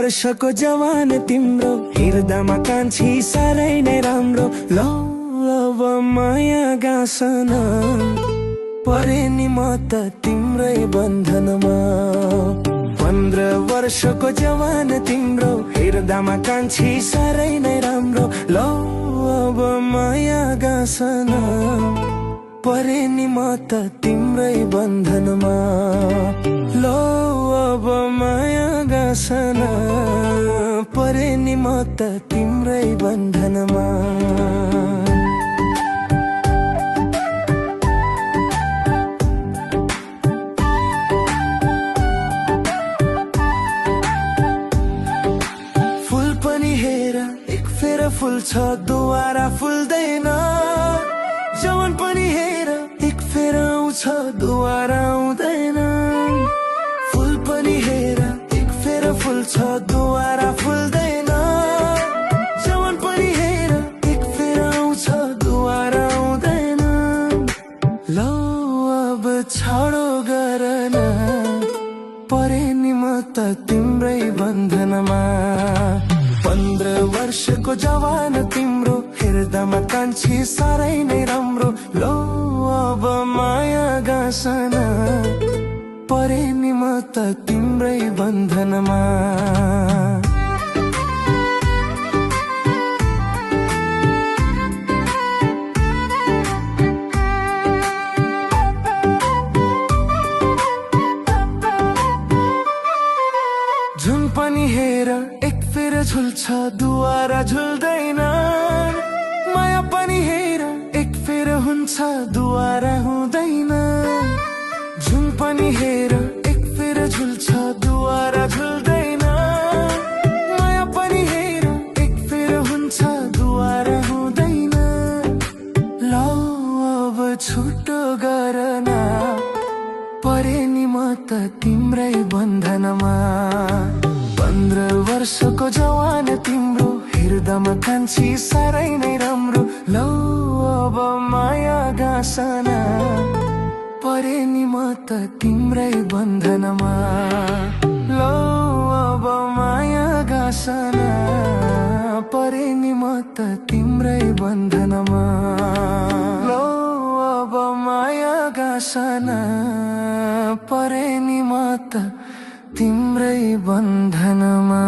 वर्षको जवान तिम्रो हृदयमा कान्छी साह्रै नै राम्रो। लौ अब माया गाँसन परे नि म त तिम्रै बन्धनमा। 15 वर्षको जवान तिम्रो हृदयमा कान्छी साह्रै नै राम्रो। लौ अब माया गाँसन परे नि म त तिम्रै बन्धनमा। लौ अब माया गाँसन परे नि म त तिम्रै बन्धनमा। फुल पनि हेर एक फेर फुल्छ दोबारा फुल्दैन। जवान पनि हेर एक फेर आउँछ दोबारा आउँदैन। फुल पनि हेर एक फेर फुल्छ दोबारा फुल्दैन। जवान पनि हेर एक फेर आउँछ दोबारा आउँदैन। लौ अब छाडो गर्न परे नि म त तिम्रै बन्धनमा। 15 वर्षको जवान तिम्रो हृदयमा कान्छी साह्रै नै राम्रो। लौ अब माया गाँसन परे नि म त तिम्रै बन्धनमा। झुन पनि हेर एक फेर झुल्छ दुवारा झुल्दैन। माया पनि हेर एक फेर हुन्छ दुवारा हुँदैन। झुन पनि हेर एक फेर झुल्छ दुवारा झुल्दैन। माया पनि हेर एक फेर हुन्छ दुवारा हुँदैन। लौ अब छुटो गर्न परे नि म त तिम्रै बन्धनमा। 15 वर्षको जवान तिम्रो हृदयमा कान्छी साह्रै नै राम्रो। लौ अब माया गाँसन परे नि म त तिम्रै बन्धनमा। लौ अब माया गाँसन परे नि म त तिम्रै बन्धनमा। लौ अब माया गाँसन परे नि म त तिम्रै बन्धनमा।